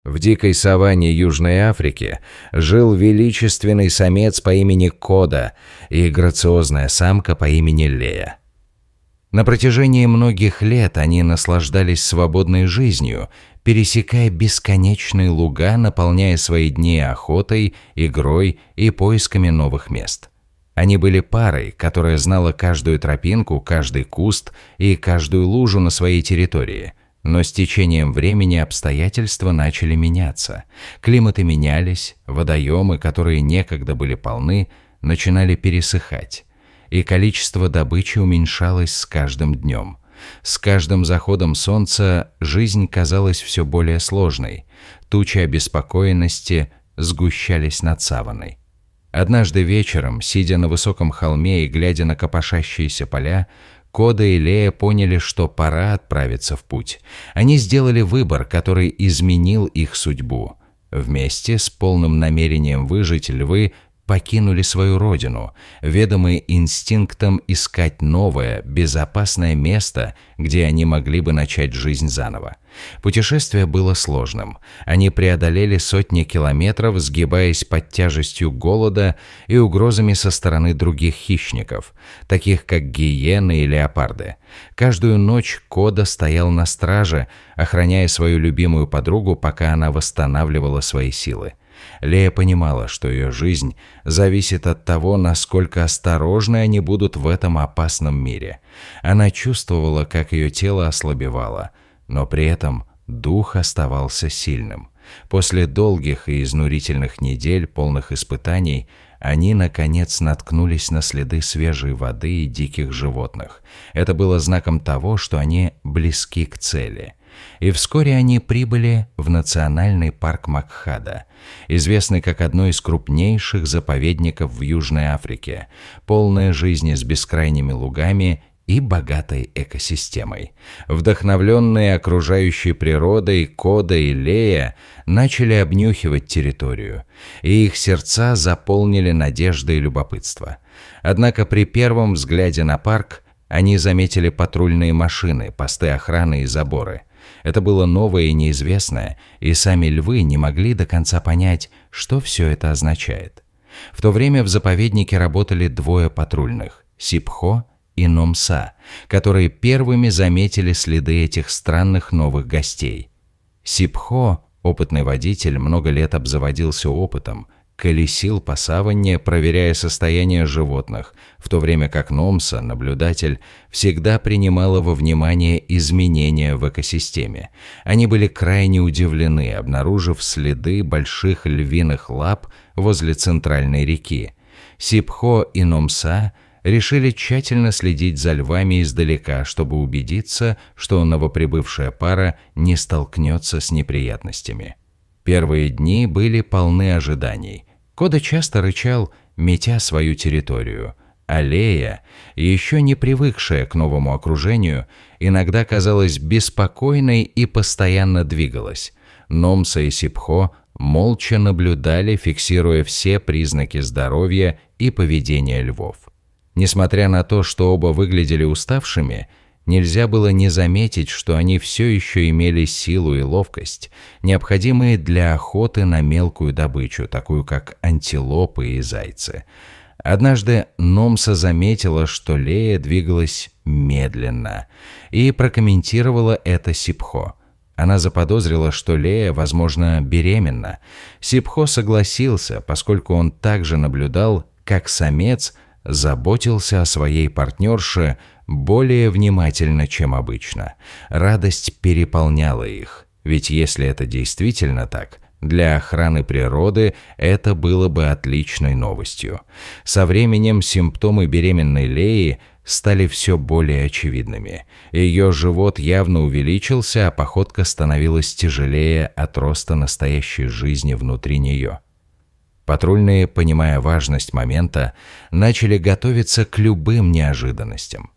В дикой саванне Южной Африки жил величественный самец по имени Кода и грациозная самка по имени Лея. На протяжении многих лет они наслаждались свободной жизнью, пересекая бесконечные луга, наполняя свои дни охотой, игрой и поисками новых мест. Они были парой, которая знала каждую тропинку, каждый куст и каждую лужу на своей территории. Но с течением времени обстоятельства начали меняться. Климаты менялись, водоемы, которые некогда были полны, начинали пересыхать. И количество добычи уменьшалось с каждым днем. С каждым заходом солнца жизнь казалась все более сложной. Тучи обеспокоенности сгущались над саванной. Однажды вечером, сидя на высоком холме и глядя на копошащиеся поля, Кода и Лея поняли, что пора отправиться в путь. Они сделали выбор, который изменил их судьбу. Вместе с полным намерением выжить львы покинули свою родину, ведомые инстинктом искать новое, безопасное место, где они могли бы начать жизнь заново. Путешествие было сложным. Они преодолели сотни километров, сгибаясь под тяжестью голода и угрозами со стороны других хищников, таких как гиены и леопарды. Каждую ночь Кода стоял на страже, охраняя свою любимую подругу, пока она восстанавливала свои силы. Лея понимала, что ее жизнь зависит от того, насколько осторожны они будут в этом опасном мире. Она чувствовала, как ее тело ослабевало, но при этом дух оставался сильным. После долгих и изнурительных недель, полных испытаний, они, наконец, наткнулись на следы свежей воды и диких животных. Это было знаком того, что они близки к цели. И вскоре они прибыли в национальный парк Макхада, известный как одно из крупнейших заповедников в Южной Африке, полное жизни с бескрайними лугами и богатой экосистемой. Вдохновленные окружающей природой, Кода и Лея начали обнюхивать территорию, и их сердца заполнили надежда и любопытство. Однако при первом взгляде на парк они заметили патрульные машины, посты охраны и заборы. Это было новое и неизвестное, и сами львы не могли до конца понять, что все это означает. В то время в заповеднике работали двое патрульных – Сипхо и Номса, которые первыми заметили следы этих странных новых гостей. Сипхо, опытный водитель, много лет обзаводился опытом, колесил по саванне, проверяя состояние животных, в то время как Номса, наблюдатель, всегда принимала во внимание изменения в экосистеме. Они были крайне удивлены, обнаружив следы больших львиных лап возле центральной реки. Сипхо и Номса решили тщательно следить за львами издалека, чтобы убедиться, что новоприбывшая пара не столкнется с неприятностями. Первые дни были полны ожиданий. Кода часто рычал, метя свою территорию, а Лея, еще не привыкшая к новому окружению, иногда казалась беспокойной и постоянно двигалась. Номса и Сипхо молча наблюдали, фиксируя все признаки здоровья и поведения львов. Несмотря на то, что оба выглядели уставшими, нельзя было не заметить, что они все еще имели силу и ловкость, необходимые для охоты на мелкую добычу, такую как антилопы и зайцы. Однажды Номса заметила, что Лея двигалась медленно, и прокомментировала это Сипхо. Она заподозрила, что Лея, возможно, беременна. Сипхо согласился, поскольку он также наблюдал, как самец заботился о своей партнерше более внимательно, чем обычно. Радость переполняла их, ведь если это действительно так, для охраны природы это было бы отличной новостью. Со временем симптомы беременной Леи стали все более очевидными. Ее живот явно увеличился, а походка становилась тяжелее от роста настоящей жизни внутри нее. Патрульные, понимая важность момента, начали готовиться к любым неожиданностям.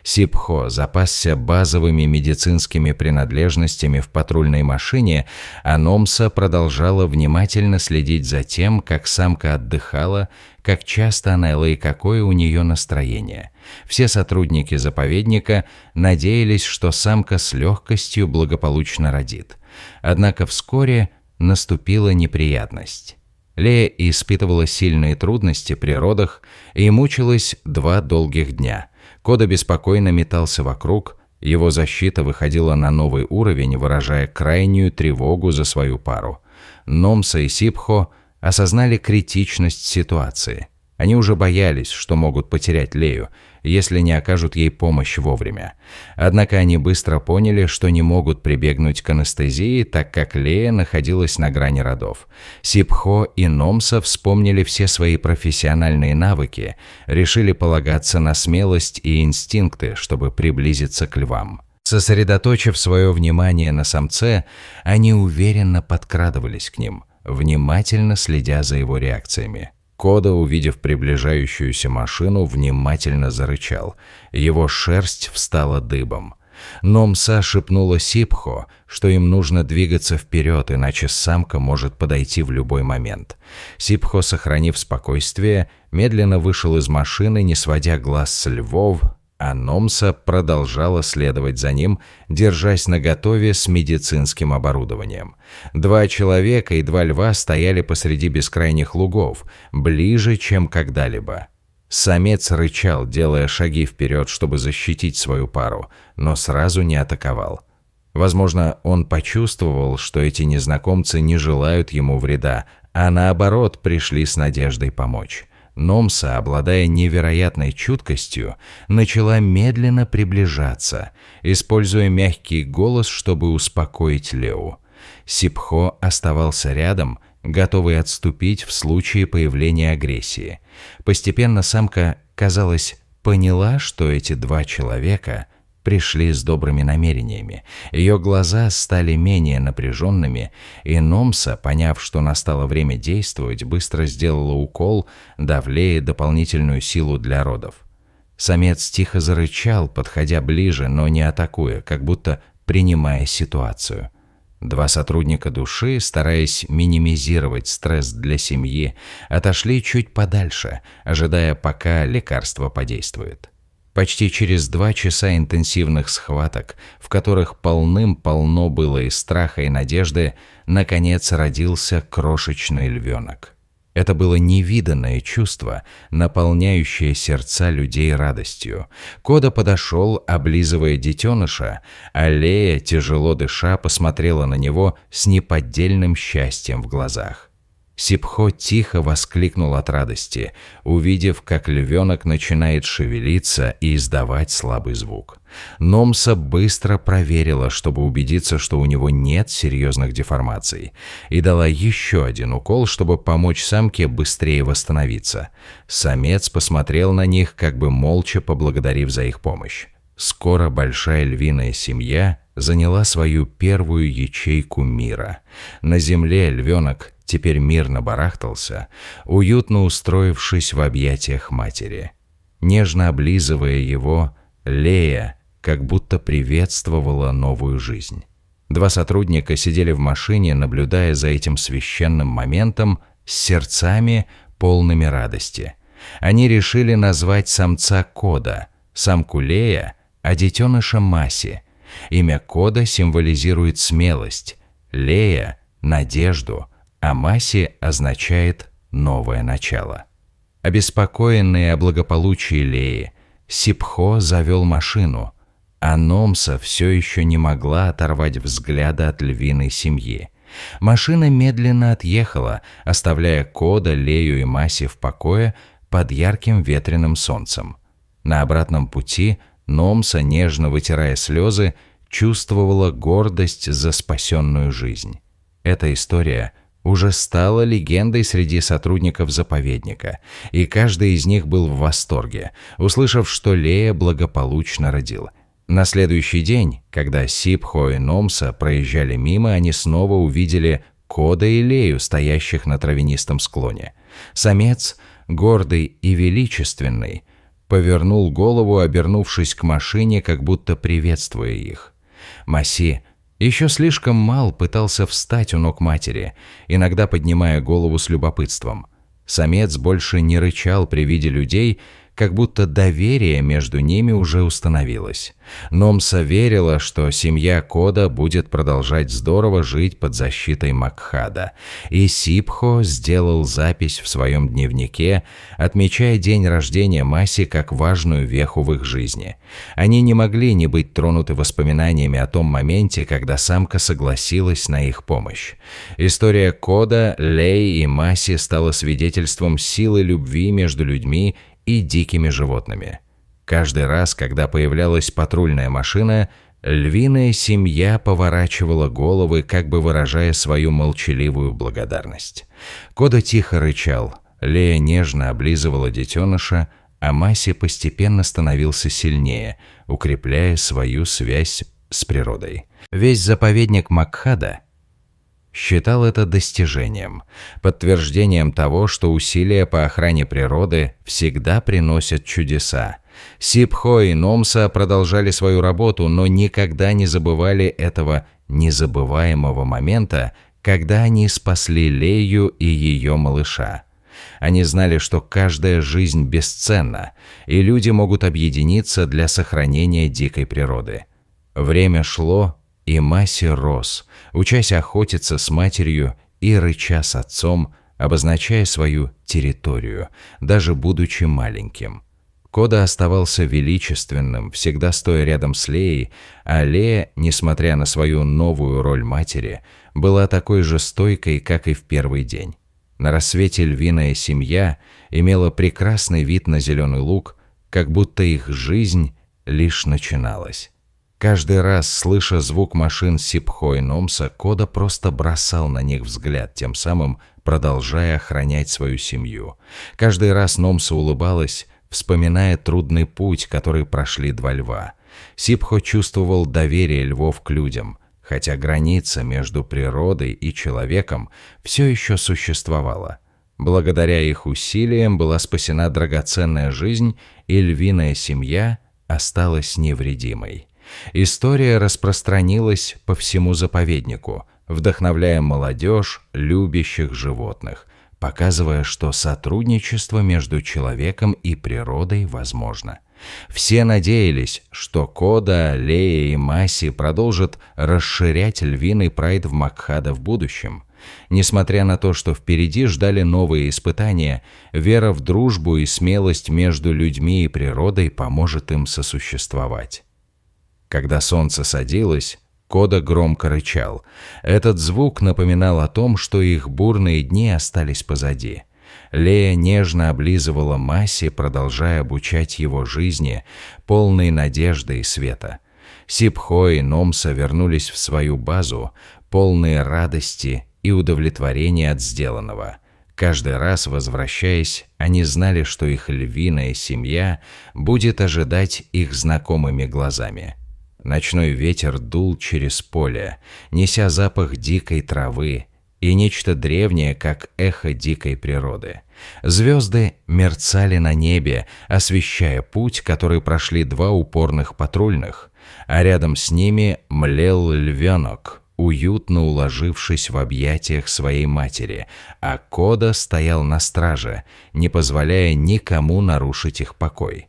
Сипхо запасся базовыми медицинскими принадлежностями в патрульной машине, а Номса продолжала внимательно следить за тем, как самка отдыхала, как часто она ела и какое у нее настроение. Все сотрудники заповедника надеялись, что самка с легкостью благополучно родит. Однако вскоре наступила неприятность. Лея испытывала сильные трудности при родах и мучилась 2 долгих дня. Кода беспокойно метался вокруг, его защита выходила на новый уровень, выражая крайнюю тревогу за свою пару. Номса и Сипхо осознали критичность ситуации. Они уже боялись, что могут потерять Лею, если не окажут ей помощь вовремя. Однако они быстро поняли, что не могут прибегнуть к анестезии, так как Лея находилась на грани родов. Сипхо и Номса вспомнили все свои профессиональные навыки, решили полагаться на смелость и инстинкты, чтобы приблизиться к львам. Сосредоточив свое внимание на самце, они уверенно подкрадывались к ним, внимательно следя за его реакциями. Кода, увидев приближающуюся машину, внимательно зарычал. Его шерсть встала дыбом. Номса шепнула Сипхо, что им нужно двигаться вперед, иначе самка может подойти в любой момент. Сипхо, сохранив спокойствие, медленно вышел из машины, не сводя глаз с львов, а Номса продолжала следовать за ним, держась наготове с медицинским оборудованием. 2 человека и 2 льва стояли посреди бескрайних лугов, ближе, чем когда-либо. Самец рычал, делая шаги вперед, чтобы защитить свою пару, но сразу не атаковал. Возможно, он почувствовал, что эти незнакомцы не желают ему вреда, а наоборот пришли с надеждой помочь. Номса, обладая невероятной чуткостью, начала медленно приближаться, используя мягкий голос, чтобы успокоить Леу. Сипхо оставался рядом, готовый отступить в случае появления агрессии. Постепенно самка, казалось, поняла, что эти 2 человека пришли с добрыми намерениями. Ее глаза стали менее напряженными, и Номса, поняв, что настало время действовать, быстро сделала укол, дав Лее дополнительную силу для родов. Самец тихо зарычал, подходя ближе, но не атакуя, как будто принимая ситуацию. 2 сотрудника души, стараясь минимизировать стресс для семьи, отошли чуть подальше, ожидая, пока лекарство подействует. Почти через 2 часа интенсивных схваток, в которых полным-полно было и страха, и надежды, наконец родился крошечный львенок. Это было невиданное чувство, наполняющее сердца людей радостью. Кода подошел, облизывая детеныша, а Лея, тяжело дыша, посмотрела на него с неподдельным счастьем в глазах. Сипхо тихо воскликнул от радости, увидев, как львенок начинает шевелиться и издавать слабый звук. Номса быстро проверила, чтобы убедиться, что у него нет серьезных деформаций, и дала еще 1 укол, чтобы помочь самке быстрее восстановиться. Самец посмотрел на них, как бы молча поблагодарив за их помощь. Скоро большая львиная семья заняла свою первую ячейку мира. На земле львенок теперь мирно барахтался, уютно устроившись в объятиях матери. Нежно облизывая его, Лея как будто приветствовала новую жизнь. 2 сотрудника сидели в машине, наблюдая за этим священным моментом с сердцами, полными радости. Они решили назвать самца Кода, самку Лея, а детеныша Маси. Имя Кода символизирует смелость, Лея – надежду, а Маси означает «новое начало». Обеспокоенный о благополучии Леи, Сипхо завел машину, а Номса все еще не могла оторвать взгляда от львиной семьи. Машина медленно отъехала, оставляя Кода, Лею и Маси в покое под ярким ветреным солнцем. На обратном пути Номса, нежно вытирая слезы, чувствовала гордость за спасенную жизнь. Эта история уже стала легендой среди сотрудников заповедника, и каждый из них был в восторге, услышав, что Лея благополучно родила. На следующий день, когда Сипхо и Номса проезжали мимо, они снова увидели Кода и Лею, стоящих на травянистом склоне. Самец, гордый и величественный, повернул голову, обернувшись к машине, как будто приветствуя их. Маси еще слишком мал пытался встать у ног матери, иногда поднимая голову с любопытством. Самец больше не рычал при виде людей, как будто доверие между ними уже установилось. Номса верила, что семья Кода будет продолжать здорово жить под защитой Макхада, и Сипхо сделал запись в своем дневнике, отмечая день рождения Маси как важную веху в их жизни. Они не могли не быть тронуты воспоминаниями о том моменте, когда самка согласилась на их помощь. История Кода, Лей и Маси стала свидетельством силы любви между людьми и дикими животными. Каждый раз, когда появлялась патрульная машина, львиная семья поворачивала головы, как бы выражая свою молчаливую благодарность. Кода тихо рычал, Лея нежно облизывала детеныша, а Маси постепенно становился сильнее, укрепляя свою связь с природой. Весь заповедник Макхада считал это достижением, подтверждением того, что усилия по охране природы всегда приносят чудеса. Сипхо и Номса продолжали свою работу, но никогда не забывали этого незабываемого момента, когда они спасли Лею и ее малыша. Они знали, что каждая жизнь бесценна, и люди могут объединиться для сохранения дикой природы. Время шло, и Маси рос, учась охотиться с матерью и рыча с отцом, обозначая свою территорию, даже будучи маленьким. Кода оставался величественным, всегда стоя рядом с Леей, а Лея, несмотря на свою новую роль матери, была такой же стойкой, как и в первый день. На рассвете львиная семья имела прекрасный вид на зеленый луг, как будто их жизнь лишь начиналась. Каждый раз, слыша звук машин Сипхо и Номса, Кода просто бросал на них взгляд, тем самым продолжая охранять свою семью. Каждый раз Номса улыбалась, вспоминая трудный путь, который прошли два льва. Сипхо чувствовал доверие львов к людям, хотя граница между природой и человеком все еще существовала. Благодаря их усилиям была спасена драгоценная жизнь, и львиная семья осталась невредимой. История распространилась по всему заповеднику, вдохновляя молодежь, любящих животных, показывая, что сотрудничество между человеком и природой возможно. Все надеялись, что Кода, Лея и Маси продолжат расширять львиный прайд в Макхада в будущем. Несмотря на то, что впереди ждали новые испытания, вера в дружбу и смелость между людьми и природой поможет им сосуществовать. Когда солнце садилось, Кода громко рычал. Этот звук напоминал о том, что их бурные дни остались позади. Лея нежно облизывала Маси, продолжая обучать его жизни, полной надежды и света. Сипхо и Номса вернулись в свою базу, полные радости и удовлетворения от сделанного. Каждый раз, возвращаясь, они знали, что их львиная семья будет ожидать их знакомыми глазами. Ночной ветер дул через поле, неся запах дикой травы и нечто древнее, как эхо дикой природы. Звезды мерцали на небе, освещая путь, который прошли два упорных патрульных, а рядом с ними млел львенок, уютно уложившись в объятиях своей матери, а Кода стоял на страже, не позволяя никому нарушить их покой.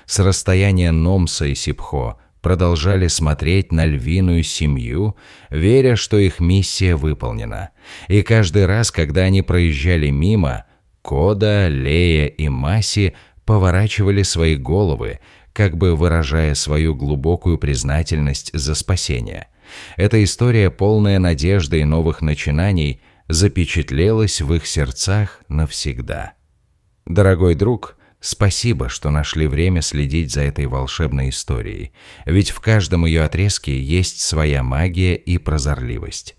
С расстояния Номса и Сипхо продолжали смотреть на львиную семью, веря, что их миссия выполнена. И каждый раз, когда они проезжали мимо, Кода, Лея и Маси поворачивали свои головы, как бы выражая свою глубокую признательность за спасение. Эта история, полная надежды и новых начинаний, запечатлелась в их сердцах навсегда. Дорогой друг, спасибо, что нашли время следить за этой волшебной историей, ведь в каждом ее отрезке есть своя магия и прозорливость.